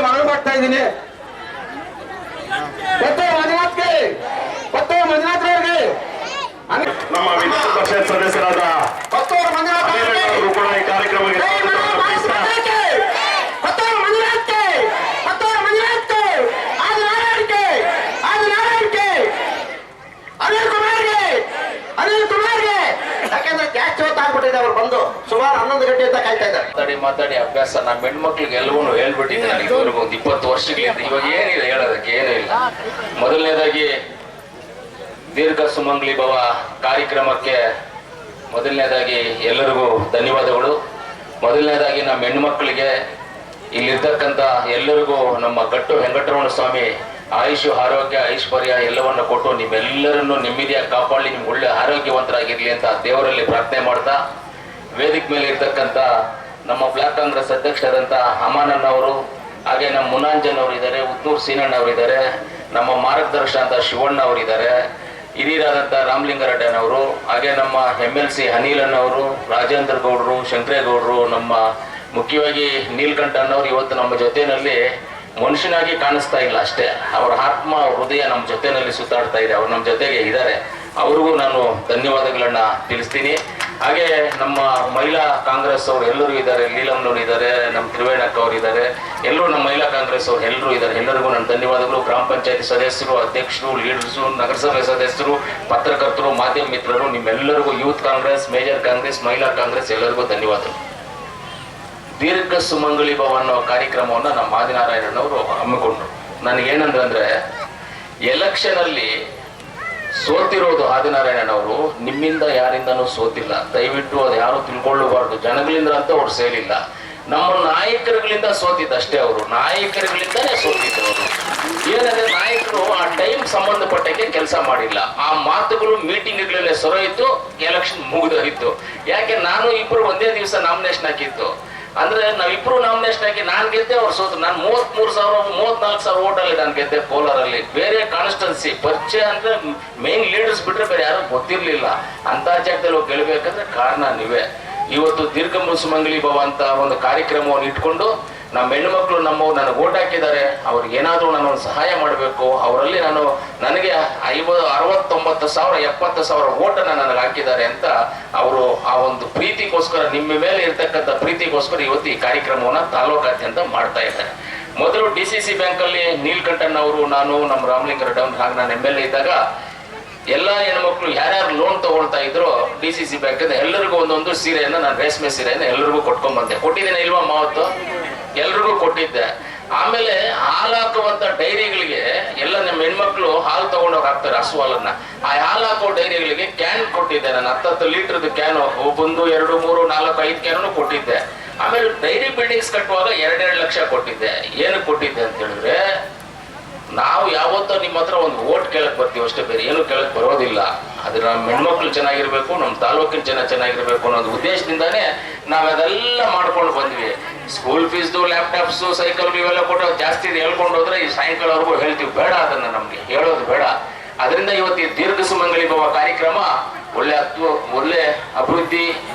ಮನವಿ ಮಾಡ್ತಾ ಇದ್ದೀನಿ. ಕೊತ್ತೂರು ಮಂಜುನಾಥ್ರವ್ರಿಗೆ ನಮ್ಮ ವಿಧಾನ ಪರಿಷತ್ ಸದಸ್ಯರಾದ ಕೊತ್ತೂರು ಮಂಜುನಾಥ್ ಅವರು ಕೂಡ ಈ ಕಾರ್ಯಕ್ರಮಕ್ಕೆ ಅವ್ರು ಬಂದು ಸುಮಾರು 11 ಗಂಟೆಯಿಂದ ಕಾಯ್ತಾ ಇದ್ದಾರೆ. ಮಾತಾಡಿ ಅಭ್ಯಾಸ ನಮ್ಮ ಹೆಣ್ಮಕ್ಳಿಗೆ ಎಲ್ಲವೂ ಹೇಳ್ಬಿಟ್ಟಿದ್ದೀನಿ ಇದುವರೆಗೂ ಒಂದು 20 ವರ್ಷಗಳಿಂದ. ಇವಾಗ ಏನಿಲ್ಲ ಹೇಳೋದಕ್ಕೆ ಏನೂ ಇಲ್ಲ. ಮೊದಲನೇದಾಗಿ ದೀರ್ಘ ಸುಮಂಗಲಿ ಭವ ಕಾರ್ಯಕ್ರಮಕ್ಕೆ ಮೊದಲನೇದಾಗಿ ಎಲ್ಲರಿಗೂ ಧನ್ಯವಾದಗಳು. ಮೊದಲನೇದಾಗಿ ನಮ್ಮ ಹೆಣ್ಮಕ್ಳಿಗೆ ಇಲ್ಲಿರ್ತಕ್ಕಂಥ ಎಲ್ಲರಿಗೂ ನಮ್ಮ ಗಟ್ಟು ವೆಂಕಟರಮಣ ಸ್ವಾಮಿ ಆಯುಷು ಆರೋಗ್ಯ ಐಶ್ವರ್ಯ ಎಲ್ಲವನ್ನು ಕೊಟ್ಟು ನಿಮ್ಮೆಲ್ಲರನ್ನು ನೆಮ್ಮದಿಯಾಗಿ ಕಾಪಾಡಲಿ, ನಿಮ್ಗೆ ಒಳ್ಳೆ ಆರೋಗ್ಯವಂತರಾಗಿರ್ಲಿ ಅಂತ ದೇವರಲ್ಲಿ ಪ್ರಾರ್ಥನೆ ಮಾಡ್ತಾ, ವೇದಿಕೆ ಮೇಲೆ ಇರ್ತಕ್ಕಂಥ ನಮ್ಮ ಬ್ಲಾಕ್ ಕಾಂಗ್ರೆಸ್ ಅಧ್ಯಕ್ಷರಾದಂಥ ಅಮಾನಣ್ಣ ಅವರು, ಹಾಗೆ ನಮ್ಮ ಮುನಾಂಜನ್ ಅವರು ಇದ್ದಾರೆ, ಉತ್ತೂರು ಸೀನಣ್ಣ ಅವರಿದ್ದಾರೆ, ನಮ್ಮ ಮಾರ್ಗದರ್ಶನ ಅಂತ ಶಿವಣ್ಣ ಅವರಿದ್ದಾರೆ, ಹಿರಿಯರಾದಂಥ ರಾಮಲಿಂಗಾರೆಡ್ಡನವರು, ಹಾಗೆ ನಮ್ಮ MLC ಅನಿಲಣ್ಣವರು, ರಾಜೇಂದ್ರ ಗೌಡರು, ಶಂಕರೇಗೌಡರು, ನಮ್ಮ ಮುಖ್ಯವಾಗಿ ನೀಲ್ಕಂಠಣ್ಣವ್ರು ಇವತ್ತು ನಮ್ಮ ಜೊತೆಯಲ್ಲಿ ಮನುಷ್ಯನಾಗಿ ಕಾಣಿಸ್ತಾ ಇಲ್ಲ ಅಷ್ಟೇ, ಅವರ ಆತ್ಮ ಹೃದಯ ನಮ್ಮ ಜೊತೆಯಲ್ಲಿ ಸುತ್ತಾಡ್ತಾ ಇದೆ. ಅವ್ರು ನಮ್ಮ ಜೊತೆಗೆ ಇದ್ದಾರೆ, ಅವ್ರಿಗೂ ನಾನು ಧನ್ಯವಾದಗಳನ್ನ ತಿಳಿಸ್ತೀನಿ. ಹಾಗೆ ನಮ್ಮ ಮಹಿಳಾ ಕಾಂಗ್ರೆಸ್ ಅವರು ಎಲ್ಲರೂ ಇದ್ದಾರೆ, ಲೀಲಮ್ನವ್ರು ಇದ್ದಾರೆ, ನಮ್ಮ ತ್ರಿವೇಣಕ್ಕ ಅವರು ಇದ್ದಾರೆ, ಎಲ್ಲರೂ ನಮ್ಮ ಮಹಿಳಾ ಕಾಂಗ್ರೆಸ್ ಅವರು ಎಲ್ಲರೂ ಇದ್ದಾರೆ. ಎಲ್ಲರಿಗೂ ನನ್ನ ಧನ್ಯವಾದಗಳು. ಗ್ರಾಮ ಪಂಚಾಯತಿ ಸದಸ್ಯರು, ಅಧ್ಯಕ್ಷರು, ಲೀಡರ್ಸು, ನಗರಸಭೆ ಸದಸ್ಯರು, ಪತ್ರಕರ್ತರು, ಮಾಧ್ಯಮ ಮಿತ್ರರು, ನಿಮ್ಮೆಲ್ಲರಿಗೂ ಯೂತ್ ಕಾಂಗ್ರೆಸ್, ಮೇಜರ್ ಕಾಂಗ್ರೆಸ್, ಮಹಿಳಾ ಕಾಂಗ್ರೆಸ್ ಎಲ್ಲರಿಗೂ ಧನ್ಯವಾದಗಳು. ದೀರ್ಘ ಸುಮಂಗಲಿ ಭವ ಅನ್ನೋ ಕಾರ್ಯಕ್ರಮವನ್ನು ನಮ್ಮ ಆದಿನಾರಾಯಣನವರು ಹಮ್ಮಿಕೊಂಡ್ರು. ನನಗೇನಂದ್ರೆ ಎಲೆಕ್ಷನ್ ಅಲ್ಲಿ ಸೋತಿರೋದು ಆದಿನಾರಾಯಣನವರು, ನಿಮ್ಮಿಂದ ಯಾರಿಂದನೂ ಸೋತಿಲ್ಲ, ದಯವಿಟ್ಟು ಅದು ಯಾರು ತಿಳ್ಕೊಳ್ಳಬಾರ್ದು. ಜನಗಳಿಂದ ಅಂತ ಅವ್ರು ಸೇರಿಲ್ಲ, ನಮ್ಮ ನಾಯಕರುಗಳಿಂದ ಸೋತಿದ್ದಷ್ಟೇ. ಅವರು ನಾಯಕರುಗಳಿಂದನೇ ಸೋತಿದ್ದವರು. ಏನಂದ್ರೆ ನಾಯಕರು ಆ ಟೈಮ್ ಸಂಬಂಧಪಟ್ಟಕ್ಕೆ ಕೆಲಸ ಮಾಡಿಲ್ಲ, ಆ ಮಾತುಗಳು ಮೀಟಿಂಗ್ಗಳಲ್ಲೇ ಸೊರೆಯಿತು, ಎಲೆಕ್ಷನ್ ಮುಗಿದೋಗಿತ್ತು. ಯಾಕೆ ನಾನು ಇಬ್ರು ಒಂದೇ ದಿವಸ ನಾಮಿನೇಷನ್ ಹಾಕಿತ್ತು ಅಂದ್ರೆ ನಾವಿಬ್ರು ನಾಮಿನೇಷನ್ ಹಾಕಿ ನಾನು ಗೆದ್ದೆ, ಅವ್ರು ಸೋತು. ನಾನು 34,000 ಓಟಲ್ಲಿ ನಾನು ಗೆದ್ದೆ ಕೋಲಾರಲ್ಲಿ. ಬೇರೆ ಕಾನ್ಸ್ಟಿಟ್ಯೂನ್ಸಿ ಪರಿಚಯ ಅಂದ್ರೆ ಮೇನ್ ಲೀಡರ್ಸ್ ಬಿಟ್ರೆ ಬೇರೆ ಯಾರು ಗೊತ್ತಿರ್ಲಿಲ್ಲ. ಅಂತ ಜಾಗದಲ್ಲಿ ಹೋಗಿ ಗೆಲ್ಬೇಕಂದ್ರೆ ಕಾರಣ ನೀವೇ. ಇವತ್ತು ದೀರ್ಘ ಸುಮಂಗಲಿ ಭವ ಅಂತ ಒಂದು ಕಾರ್ಯಕ್ರಮವನ್ನು ಇಟ್ಕೊಂಡು ನಮ್ಮ ಹೆಣ್ಣುಮಕ್ಳು ನಮ್ಮವ್ರು ನನಗೆ ಓಟ್ ಹಾಕಿದ್ದಾರೆ, ಅವ್ರಿಗೆ ಏನಾದರೂ ನಾನು ಒಂದು ಸಹಾಯ ಮಾಡಬೇಕು, ಅವರಲ್ಲಿ ನನಗೆ 69,000 70,000 ಓಟನ್ನು ನನಗೆ ಹಾಕಿದ್ದಾರೆ ಅಂತ ಅವರು ಆ ಒಂದು ಪ್ರೀತಿಗೋಸ್ಕರ, ನಿಮ್ಮ ಮೇಲೆ ಇರ್ತಕ್ಕಂಥ ಪ್ರೀತಿಗೋಸ್ಕರ ಇವತ್ತು ಈ ಕಾರ್ಯಕ್ರಮವನ್ನು ತಾಲೂಕಾದ್ಯಂತ ಮಾಡ್ತಾ ಇದ್ದಾರೆ. ಮೊದಲು DCC ಬ್ಯಾಂಕಲ್ಲಿ ನೀಲ್ಕಂಠಣ್ಣವರು, ನಾನು, ನಮ್ಮ ರಾಮಲಿಂಗಾರೆಡ್ಡಿ ಅವ್ರು, ಹಾಗೆ ನಾನು MLA ಇದ್ದಾಗ ಎಲ್ಲ ಹೆಣ್ಮಕ್ಳು ಯಾರ್ಯಾರು ಲೋನ್ ತಗೊಳ್ತಾ ಇದ್ರು DCC ಬ್ಯಾಂಕ್ ಎಲ್ಲರಿಗೂ ಒಂದೊಂದು ಸೀರೆಯನ್ನು, ನಾನು ರೇಷ್ಮೆ ಸೀರೆಯನ್ನು ಎಲ್ಲರಿಗೂ ಕೊಟ್ಕೊಂಡ್ ಬಂದೆ. ಕೊಟ್ಟಿದ್ದೇನೆ ಇಲ್ವಾ ಮಾವತ್ತು? ಎಲ್ರಿಗೂ ಕೊಟ್ಟಿದ್ದೆ. ಆಮೇಲೆ ಹಾಲು ಹಾಕುವಂತ ಡೈರಿಗಳಿಗೆ ಎಲ್ಲ ನಮ್ಮ ಹೆಣ್ಮಕ್ಳು ಹಾಲು ತಗೊಂಡೋಗಿ ಹಾಕ್ತಾರೆ, ಹಸು ಹಾಲನ್ನ. ಆ ಹಾಲು ಹಾಕೋ ಡೈರಿಗಳಿಗೆ ಕ್ಯಾನ್ ಕೊಟ್ಟಿದ್ದೆ ನಾನು, 10 ಲೀಟರ್ದು ಕ್ಯಾನು, 1 2 3 4 5 ಕ್ಯಾನು ಕೊಟ್ಟಿದ್ದೆ. ಆಮೇಲೆ ಡೈರಿ ಬಿಲ್ಡಿಂಗ್ಸ್ ಕಟ್ಟುವಾಗ 2 ಲಕ್ಷ ಕೊಟ್ಟಿದ್ದೆ. ಏನು ಕೊಟ್ಟಿದ್ದೆ ಅಂತ ಹೇಳಿದ್ರೆ, ನಾವು ಯಾವತ್ತೂ ನಿಮ್ಮ ಹತ್ರ ಒಂದು ಓಟ್ ಕೇಳಕ್ ಬರ್ತೀವಿ ಅಷ್ಟೇ, ಬೇರೆ ಏನು ಕೇಳಕ್ ಬರೋದಿಲ್ಲ. ಅದ್ರ ನಮ್ಮ ಹೆಣ್ಮಕ್ಳು ಚೆನ್ನಾಗಿರ್ಬೇಕು, ನಮ್ಮ ತಾಲೂಕಿನ ಜನ ಚೆನ್ನಾಗಿರ್ಬೇಕು ಅನ್ನೋ ಉದ್ದೇಶದಿಂದಾನೇ ನಾವ್ ಅದೆಲ್ಲ ಮಾಡ್ಕೊಂಡು ಬಂದ್ವಿ. ಸ್ಕೂಲ್ ಫೀಸ್ದು, ಲ್ಯಾಪ್ಟಾಪ್ಸು, ಸೈಕಲ್ ಇವೆಲ್ಲ ಕೊಟ್ಟು ಜಾಸ್ತಿ ಹೇಳ್ಕೊಂಡು ಹೋದ್ರೆ ಈ ಸಾಯಂಕಾಲವರೆಗೂ ಹೇಳ್ತೀವಿ, ಬೇಡ, ಅದನ್ನ ನಮ್ಗೆ ಹೇಳೋದು ಬೇಡ. ಅದರಿಂದ ಇವತ್ತು ಈ ದೀರ್ಘ ಸುಮಂಗಲಿ ಭವ ಕಾರ್ಯಕ್ರಮ ಒಳ್ಳೆ ಅಭಿವೃದ್ಧಿ,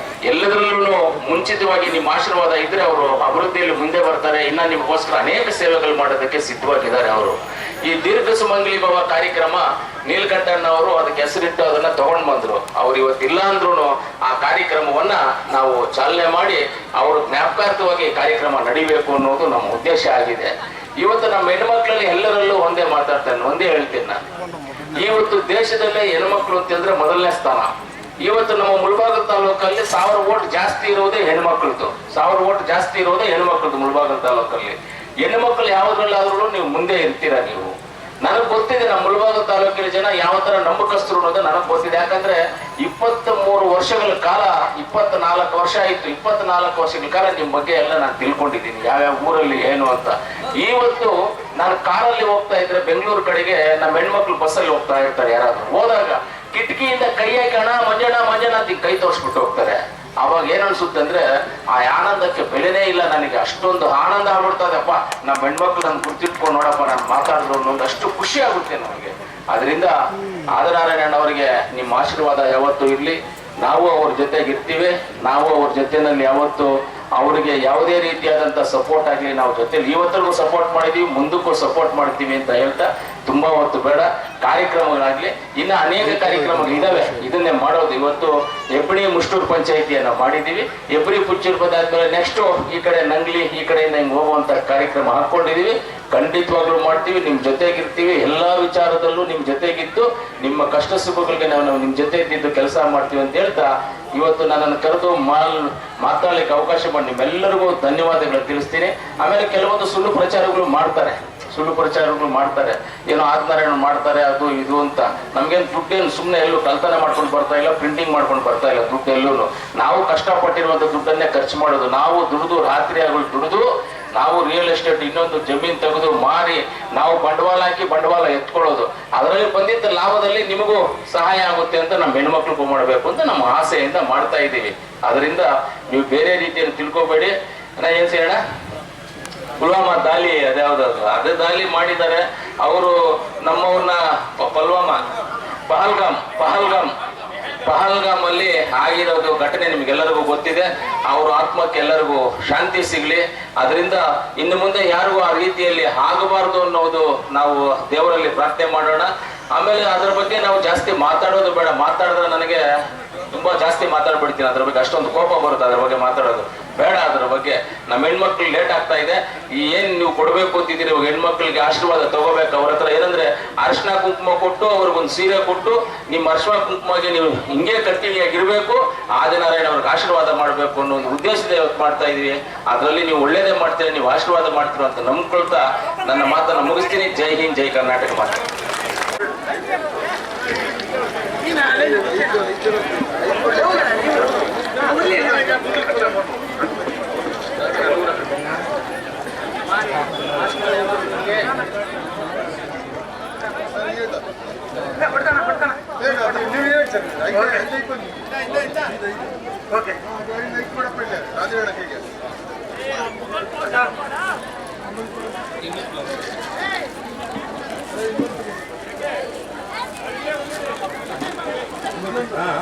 ಎಲ್ಲದರಲ್ಲೂ ಮುಂಚಿತವಾಗಿ ನಿಮ್ಮ ಆಶೀರ್ವಾದ ಇದ್ರೆ ಅವರು ಅಭಿವೃದ್ಧಿಯಲ್ಲಿ ಮುಂದೆ ಬರ್ತಾರೆ. ಇನ್ನ ನಿಮಗೋಸ್ಕರ ಅನೇಕ ಸೇವೆಗಳು ಮಾಡೋದಕ್ಕೆ ಸಿದ್ಧವಾಗಿದ್ದಾರೆ ಅವರು. ಈ ದೀರ್ಘ ಸುಮಂಗಲಿ ಭವ ಕಾರ್ಯಕ್ರಮ ನೀಲ್ಕಂಠಣ್ಣವರು ಅದಕ್ಕೆ ಹೆಸರಿಟ್ಟು ಅದನ್ನ ತಗೊಂಡ್ ಬಂದ್ರು. ಅವ್ರು ಇವತ್ತಿಲ್ಲ ಅಂದ್ರೂ ಆ ಕಾರ್ಯಕ್ರಮವನ್ನ ನಾವು ಚಾಲನೆ ಮಾಡಿ ಅವ್ರ ಜ್ಞಾಪಕಾರ್ಥವಾಗಿ ಕಾರ್ಯಕ್ರಮ ನಡಿಬೇಕು ಅನ್ನೋದು ನಮ್ಮ ಉದ್ದೇಶ ಆಗಿದೆ. ಇವತ್ತು ನಮ್ಮ ಹೆಣ್ಮಕ್ಳಲ್ಲಿ ಎಲ್ಲರಲ್ಲೂ ಒಂದೇ ಮಾತಾಡ್ತೇನೆ, ಒಂದೇ ಹೇಳ್ತೀನಿ ನಾನು. ಇವತ್ತು ದೇಶದಲ್ಲೇ ಹೆಣ್ಮಕ್ಳು ಅಂತಂದ್ರೆ ಮೊದಲನೇ ಸ್ಥಾನ. ಇವತ್ತು ನಮ್ಮ ಮುಳಬಾಗಿಲು ತಾಲೂಕಲ್ಲಿ 1000 ಓಟ್ ಜಾಸ್ತಿ ಇರೋದೇ ಹೆಣ್ಮಕ್ಳದ್ದು, 1000 ಓಟ್ ಜಾಸ್ತಿ ಇರೋದೇ ಹೆಣ್ಮಕ್ಳದ್ದು ಮುಳಬಾಗಿಲು ತಾಲೂಕಲ್ಲಿ. ಹೆಣ್ಮಕ್ಳು ಯಾವ್ದ್ರಲ್ಲಾದ್ರೂ ನೀವು ಮುಂದೆ ಇರ್ತೀರಾ ನೀವು. ನನಗೆ ಗೊತ್ತಿದೆ ನಮ್ಮ ಮುಳಬಾಗಿಲು ತಾಲೂಕಿನ ಜನ ಯಾವ ತರ ನಂಬಿಕಸ್ತರು ಅನ್ನೋದು ನನಗೆ ಗೊತ್ತಿದೆ. ಯಾಕಂದ್ರೆ 23 ವರ್ಷಗಳ ಕಾಲ, 24 ವರ್ಷ ಆಯ್ತು, 24 ವರ್ಷಗಳ ಕಾಲ ನಿಮ್ ಬಗ್ಗೆ ಎಲ್ಲ ನಾನು ತಿಳ್ಕೊಂಡಿದ್ದೀನಿ, ಯಾವ್ಯಾವ ಊರಲ್ಲಿ ಏನು ಅಂತ. ಇವತ್ತು ನಾನು ಕಾರಲ್ಲಿ ಹೋಗ್ತಾ ಇದ್ರೆ ಬೆಂಗಳೂರು ಕಡೆಗೆ ನಮ್ಮ ಹೆಣ್ಮಕ್ಳು ಬಸ್ಸಲ್ಲಿ ಹೋಗ್ತಾ ಇರ್ತಾರೆ, ಯಾರಾದ್ರೂ ಹೋದಾಗ ಕಿಟಕಿಯಿಂದ ಕೈ ಹಾಕಿ ಅಣ್ಣ ಮಂಜಣ್ಣ ಅಂತ ಕೈ ತೋರಿಸ್ಬಿಟ್ಟು ಹೋಗ್ತಾರೆ. ಅವಾಗ ಏನ್ ಅನ್ಸುತ್ತೆ ಅಂದ್ರೆ ಆ ಆನಂದಕ್ಕೆ ಬೆಲೆನೇ ಇಲ್ಲ ನನಗೆ. ಅಷ್ಟೊಂದು ಆನಂದ ಆಗ್ಬಿಡ್ತದಪ್ಪ, ನಮ್ಮ ಹೆಣ್ಮಕ್ಳು ನನ್ ಗುರ್ತಿಟ್ಕೊಂಡು ನೋಡಪ್ಪ ನಾನು ಮಾತಾಡಿದ್ರು ಅನ್ನೋದು ಅಷ್ಟು ಖುಷಿ ಆಗುತ್ತೆ ನಮಗೆ. ಅದರಿಂದ ಆದಿನಾರಾಯಣ ಅವರಿಗೆ ನಿಮ್ಮ ಆಶೀರ್ವಾದ ಯಾವತ್ತೂ ಇರ್ಲಿ. ನಾವು ಅವ್ರ ಜೊತೆಗೆ ಇರ್ತೀವಿ, ನಾವು ಅವ್ರ ಜೊತೆನಲ್ಲಿ ಯಾವತ್ತು ಅವರಿಗೆ ಯಾವುದೇ ರೀತಿಯಾದಂಥ ಸಪೋರ್ಟ್ ಆಗಲಿ ನಾವು ಜೊತೆಲಿ ಇವತ್ತರೆಗೂ ಸಪೋರ್ಟ್ ಮಾಡಿದೀವಿ, ಮುಂದಕ್ಕೂ ಸಪೋರ್ಟ್ ಮಾಡ್ತೀವಿ ಅಂತ ಹೇಳ್ತಾ ತುಂಬಾ ಹೊತ್ತು ಬೇಡ. ಕಾರ್ಯಕ್ರಮಗಳಾಗ್ಲಿ ಇನ್ನು ಅನೇಕ ಕಾರ್ಯಕ್ರಮಗಳು ಇದಾವೆ, ಇದನ್ನೇ ಮಾಡೋದು. ಇವತ್ತು ಹೆಬ್ಳಿ ಮುಷ್ಟೂರು ಪಂಚಾಯಿತಿಯನ್ನ ಮಾಡಿದೀವಿ. ಹೆಬ್ಳಿ ಪುಚ್ಚೂರು ಬದಾದ್ಮೇಲೆ ನೆಕ್ಸ್ಟ್ ಈ ಕಡೆ ನಂಗ್ಲಿ ಈ ಕಡೆಯಿಂದ ಹಿಂಗೆ ಹೋಗುವಂತ ಕಾರ್ಯಕ್ರಮ ಹಾಕೊಂಡಿದೀವಿ. ಖಂಡಿತವಾಗ್ಲೂ ಮಾಡ್ತೀವಿ, ನಿಮ್ ಜೊತೆಗಿರ್ತೀವಿ. ಎಲ್ಲಾ ವಿಚಾರದಲ್ಲೂ ನಿಮ್ ಜೊತೆಗಿದ್ದು ನಿಮ್ಮ ಕಷ್ಟ ಸುಖಗಳಿಗೆ ನಾವು ನಿಮ್ ಜೊತೆ ಇದ್ದಿದ್ದು ಕೆಲಸ ಮಾಡ್ತೀವಿ ಅಂತ ಹೇಳ್ತಾ ಇವತ್ತು ನನ್ನನ್ನು ಕರೆದು ಮಾತಾಡ್ಲಿಕ್ಕೆ ಅವಕಾಶ ಮಾಡಿ ನಿಮ್ಮೆಲ್ಲರಿಗೂ ಧನ್ಯವಾದಗಳು ತಿಳಿಸ್ತೀನಿ. ಆಮೇಲೆ ಕೆಲವೊಂದು ಸುಳ್ಳು ಪ್ರಚಾರಗಳು ಮಾಡ್ತಾರೆ, ಏನೋ ಆತ್ಮನಾರಾಯಣ ಮಾಡ್ತಾರೆ ಅದು ಇದು ಅಂತ. ನಮ್ಗೇನು ದುಡ್ಡೇನು ಸುಮ್ಮನೆ ಎಲ್ಲೂ ಕಲ್ಪನೆ ಮಾಡ್ಕೊಂಡು ಬರ್ತಾ ಇಲ್ಲ, ಪ್ರಿಂಟಿಂಗ್ ಮಾಡ್ಕೊಂಡು ಬರ್ತಾ ಇಲ್ಲ ದುಡ್ಡು ಎಲ್ಲೂ. ನಾವು ಕಷ್ಟಪಟ್ಟಿರುವಂತ ದುಡ್ಡನ್ನೇ ಖರ್ಚು ಮಾಡೋದು. ನಾವು ದುಡಿದು ರಾತ್ರಿ ಆಗಲು ದುಡಿದು ನಾವು ರಿಯಲ್ ಎಸ್ಟೇಟ್ ಇನ್ನೊಂದು ಜಮೀನು ತೆಗೆದು ಮಾರಿ ನಾವು ಬಂಡವಾಳ ಹಾಕಿ ಬಂಡವಾಳ ಎತ್ಕೊಳ್ಳೋದು. ಅದರಲ್ಲಿ ಬಂದಿದ್ದ ಲಾಭದಲ್ಲಿ ನಿಮಗೂ ಸಹಾಯ ಆಗುತ್ತೆ ಅಂತ ನಮ್ಮ ಹೆಣ್ಮಕ್ಳಿಗೂ ಮಾಡಬೇಕು ಅಂತ ನಮ್ಮ ಆಸೆಯಿಂದ ಮಾಡ್ತಾ ಇದ್ದೀವಿ. ಅದರಿಂದ ನೀವು ಬೇರೆ ರೀತಿಯಲ್ಲಿ ತಿಳ್ಕೊಬೇಡಿ. ನಾ ಏನ್ ಸೇಣ ಪುಲ್ವಾಮಾ ದಾಳಿ ಅದ್ಯಾವ್ದಾದ್ರು ಅದೇ ದಾಳಿ ಮಾಡಿದ್ದಾರೆ ಅವರು ನಮ್ಮವ್ರನ್ನ. ಪಹಲ್ಗಾಮ್ ಅಲ್ಲಿ ಆಗಿರೋದು ಘಟನೆ ನಿಮ್ಗೆಲ್ಲರಿಗೂ ಗೊತ್ತಿದೆ. ಅವ್ರ ಆತ್ಮಕ್ಕೆ ಎಲ್ಲರಿಗೂ ಶಾಂತಿ ಸಿಗ್ಲಿ. ಅದರಿಂದ ಇನ್ನು ಮುಂದೆ ಯಾರಿಗೂ ಆ ರೀತಿಯಲ್ಲಿ ಆಗಬಾರ್ದು ಅನ್ನೋದು ನಾವು ದೇವರಲ್ಲಿ ಪ್ರಾರ್ಥನೆ ಮಾಡೋಣ. ಆಮೇಲೆ ಅದ್ರ ಬಗ್ಗೆ ನಾವು ಜಾಸ್ತಿ ಮಾತಾಡೋದು ಬೇಡ. ಮಾತಾಡಿದ್ರೆ ನನಗೆ ತುಂಬಾ ಜಾಸ್ತಿ ಮಾತಾಡ್ಬಿಡ್ತೀನಿ. ಅದ್ರ ಬಗ್ಗೆ ಅಷ್ಟೊಂದು ಕೋಪ ಬರುತ್ತೆ. ಅದ್ರ ಬಗ್ಗೆ ಮಾತಾಡೋದು ಬೇಡ. ಅದ್ರ ಬಗ್ಗೆ ನಮ್ಮ ಹೆಣ್ಮಕ್ಳಿಗೆ ಲೇಟ್ ಆಗ್ತಾ ಇದೆ. ಈ ಏನ್ ನೀವು ಕೊಡ್ಬೇಕು ಅಂತಿದ್ದೀರಿ ಹೆಣ್ಮಕ್ಳಿಗೆ ಆಶೀರ್ವಾದ ತಗೋಬೇಕು. ಅವ್ರ ಹತ್ರ ಏನಂದ್ರೆ ಅರಿಶಿನ ಕುಂಕುಮ ಕೊಟ್ಟು ಅವ್ರಿಗೊಂದು ಸೀರೆ ಕೊಟ್ಟು ನಿಮ್ಮ ಅರಿಶಿನ ಕುಂಕುಮಗೆ ನೀವು ಹಿಂಗೆ ಕಂಟಿನ್ಯೂಯಾಗಿರ್ಬೇಕು, ಆದಿನಾರಾಯಣ ಅವ್ರಿಗೆ ಆಶೀರ್ವಾದ ಮಾಡಬೇಕು ಅನ್ನೋ ಒಂದು ಉದ್ದೇಶದ ಇವತ್ತು ಮಾಡ್ತಾ ಇದೀವಿ. ಅದರಲ್ಲಿ ನೀವು ಒಳ್ಳೇದೇ ಮಾಡ್ತೀರಿ, ನೀವು ಆಶೀರ್ವಾದ ಮಾಡ್ತೀರ ಅಂತ ನಂಬ್ಕೊಳ್ತಾ ನನ್ನ ಮಾತನ್ನು ಮುಗಿಸ್ತೀನಿ. ಜೈ ಹಿಂದ್, ಜೈ ಕರ್ನಾಟಕ ಮಾತು.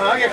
ಹಾಗೆ